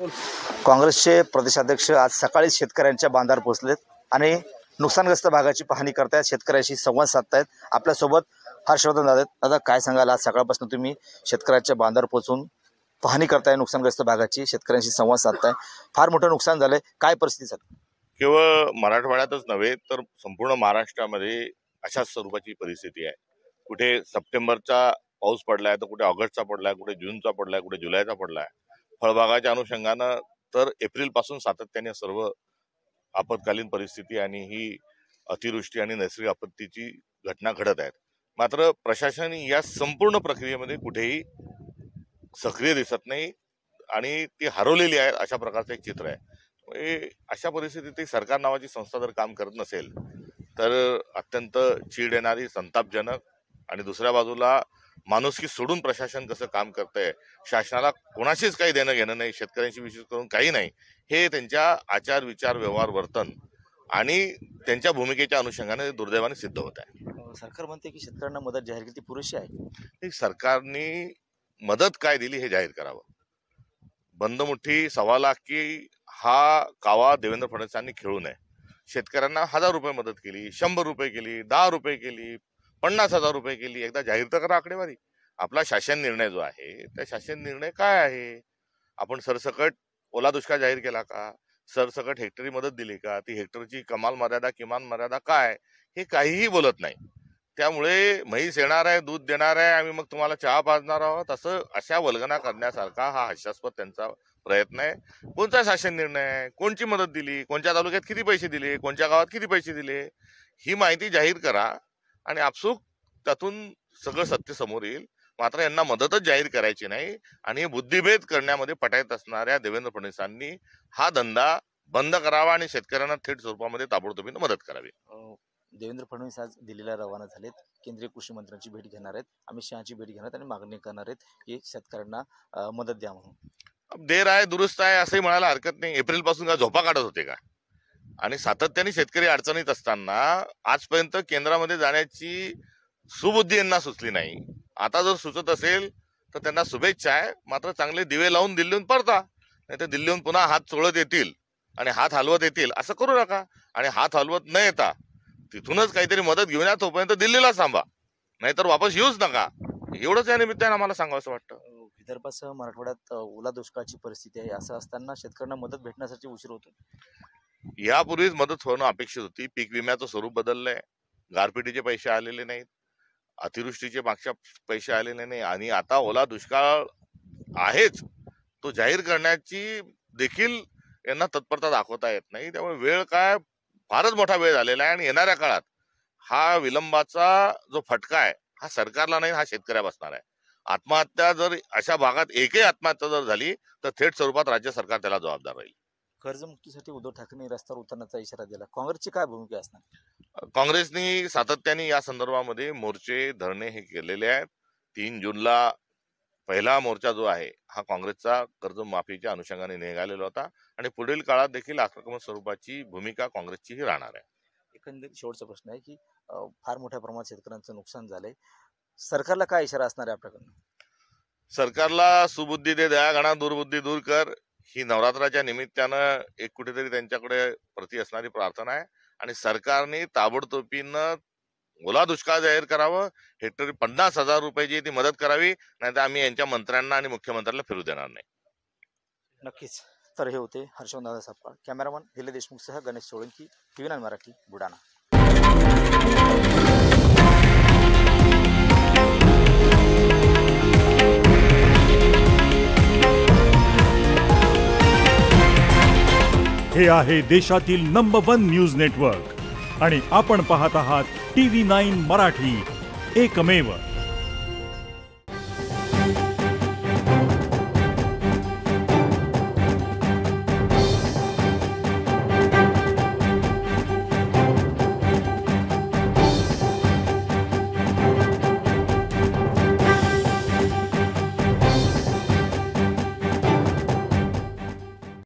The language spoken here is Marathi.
काँग्रेसचे प्रदेशाध्यक्ष आज सकाळी शेतकऱ्यांच्या बांधावर पोहोचलेत आणि नुकसानग्रस्त भागाची पाहणी करतायत, शेतकऱ्यांशी संवाद साधतायत। आपल्यासोबत हर्षवर्धन दादा, दादा काय सांगाल, आज सकाळपासून तुम्ही शेतकऱ्यांच्या बांधावर पोहोचून पाहणी करताय, नुकसानग्रस्त भागाची शेतकऱ्यांशी संवाद साधताय, फार मोठं नुकसान झालंय, काय परिस्थिती झाली? केवळ मराठवाड्यातच नव्हे तर संपूर्ण महाराष्ट्रामध्ये अशाच स्वरूपाची परिस्थिती आहे। कुठे सप्टेंबरचा पाऊस पडलाय तर कुठे ऑगस्टचा पडलाय, कुठे जूनचा पडलाय, कुठे जुलैचा पडलाय। फळबागाच्या अनुषंगानं तर एप्रिल पासून सातत्याने सर्व आपत्कालीन परिस्थिती आणि ही अतिवृष्टी आणि नैसर्गिक आपत्तीची घटना घडत आहेत। मात्र प्रशासन या संपूर्ण प्रक्रियेमध्ये कुठेही सक्रिय दिसत नाही आणि ती हरवलेली आहे, अशा प्रकारचं एक चित्र आहे। अशा परिस्थितीत सरकार नावाची संस्था जर काम करत नसेल तर अत्यंत चीड येणारी, संतापजनक, आणि दुसऱ्या बाजूला माणुसकी सोडून प्रशासन कसं काम करतंय, शासनाला कोणाशीच काही देणं घेणं नाही, शेतकऱ्यांशी विशेष करून काही नाही, हे त्यांच्या आचार विचार व्यवहार वर्तन आणि त्यांच्या भूमिकेच्या अनुषंगाने दुर्दैवाने सिद्ध होत आहे। सरकार म्हणते की शेतकऱ्यांना मदत जाहीर केली, ती पुरेशी आहे? सरकारने मदत काय दिली हे जाहीर करावं। बंदमुठी 1.25 लाख की हा कावा देवेंद्र फडणवीसांनी खेळू नये। शेतकऱ्यांना 1000 रुपये मदत केली, 100 रुपये केली, 10 रुपये केली, 50,000 रुपये केली, एकदा जाहीर तर करा आकडेवारी। आपला शासन निर्णय जो आहे त्या शासन निर्णय काय आहे? आपण सरसकट ओला दुष्काळ जाहीर केला का? सरसकट हेक्टरी मदत दिली का? ती हेक्टरची कमाल मर्यादा किमान मर्यादा काय, हे काहीही बोलत नाही। त्यामुळे म्हैस येणार आहे, दूध देणार आहे, आम्ही मग तुम्हाला चहा पाजणार आहोत, असं अशा वल्गना करण्यासारखा हा हास्यास्पद त्यांचा प्रयत्न आहे। कोणता शासन निर्णय आहे, कोणची मदत दिली, कोणत्या तालुक्यात किती पैसे दिले, कोणत्या गावात किती पैसे दिले, ही माहिती जाहीर करा आणि आपसूक त्यातून सगळं सत्य समोर येईल। मात्र यांना मदतच जाहीर करायची नाही आणि बुद्धिभेद करण्यामध्ये पटायत असणाऱ्या देवेंद्र फडणवीसांनी हा धंदा बंद करावा आणि शेतकऱ्यांना थेट स्वरूपामध्ये ताबडतोबीने मदत करावी। देवेंद्र फडणवीस आज दिल्लीला रवाना झालेत, केंद्रीय कृषी मंत्र्यांची भेट घेणार आहेत, अमित शहाची भेट घेणार आणि मागणी करणार आहेत की शेतकऱ्यांना मदत द्या म्हणून। देर आहे दुरुस्त आहे असंही म्हणायला हरकत नाही। एप्रिल पासून का झोपा काढत होते का? आणि सातत्याने शेतकरी अडचणीत असताना आजपर्यंत केंद्रामध्ये जाण्याची सुबुद्धी यांना सुचली नाही। आता जर सुचत असेल तर त्यांना शुभेच्छा आहे, मात्र चांगले दिवे लावून दिल्लीहून परता, नाही तर दिल्लीहून पुन्हा हात चोळत येतील आणि हात हलवत येतील, असं करू नका। आणि हात हलवत न येता तिथूनच काहीतरी मदत घेऊन या, तोपर्यंत दिल्लीला थांबा, नाहीतर वापस येऊच नका, एवढंच या निमित्ताने आम्हाला सांगावंसं वाटतं। विदर्भासह मराठवाड्यात ओला दुष्काळाची परिस्थिती आहे, असं असताना शेतकऱ्यांना मदत भेटण्यासाठी उशीर होतो। यापूर्वीच मदत होणं अपेक्षित होती। पीक विम्याचं स्वरूप बदललंय, गारपिटीचे पैसे आलेले नाहीत, अतिवृष्टीचे मागच्या पैसे आलेले नाही, आणि आता ओला दुष्काळ आहेच तो जाहीर करण्याची देखील यांना तत्परता दाखवता येत नाही। त्यामुळे वेळ काय फारच मोठा वेळ झालेला आहे आणि येणाऱ्या काळात हा विलंबाचा जो फटका आहे हा सरकारला नाही, हा शेतकऱ्या बसणार आहे। आत्महत्या जर अशा भागात एकही आत्महत्या जर झाली तर थेट स्वरूपात राज्य सरकार त्याला जबाबदार राहील। कर्जमुक्तीसाठी उद्धव ठाकरे रस्त्यावर उतरण्याचा इशारा दिला, काँग्रेसची काय भूमिका असणार? काँग्रेसने सातत्याने या संदर्भामध्ये मोर्चे धरणे हे केलेले आहेत। 3 जूनला पहिला मोर्चा जो आहे हा काँग्रेसचा कर्जमाफीच्या अनुषंगाने निघालेला होता आणि पुढील काळात देखील आक्रमक स्वरूपाची भूमिका काँग्रेसचीही राहणार आहे। एकंदरीत शेवटचा प्रश्न आहे की फार मोठ्या प्रमाणात शेतकऱ्यांचं नुकसान झालंय, सरकारला काय इशारा असणार आहे आपल्याकडनं? सरकारला सुबुद्धी दे, दयागणा दुर्बुद्धी दूर कर, ही नवरात्राच्या निमित्तानं एक कुठेतरी त्यांच्याकडे प्रति असणारी प्रार्थना आहे। आणि सरकारने ताबडतोबीनं ओला दुष्काळ जाहीर करावं, हेक्टरी 50,000 रुपयाची ती मदत करावी, नाहीतर आम्ही यांच्या मंत्र्यांना आणि मुख्यमंत्र्यांना फिरू देणार नाही। नक्कीच। तर हे होते हर्षवर्धन दादा सपकाळ, कॅमेरामन दिलीप देशमुखसह गणेश सोळंकी, TV9 मराठी, बुलढाणा। हे आहे देशातील नंबर 1 न्यूज नेटवर्क आणि आपण पाहत आहात TV9 मराठी, एकमेव।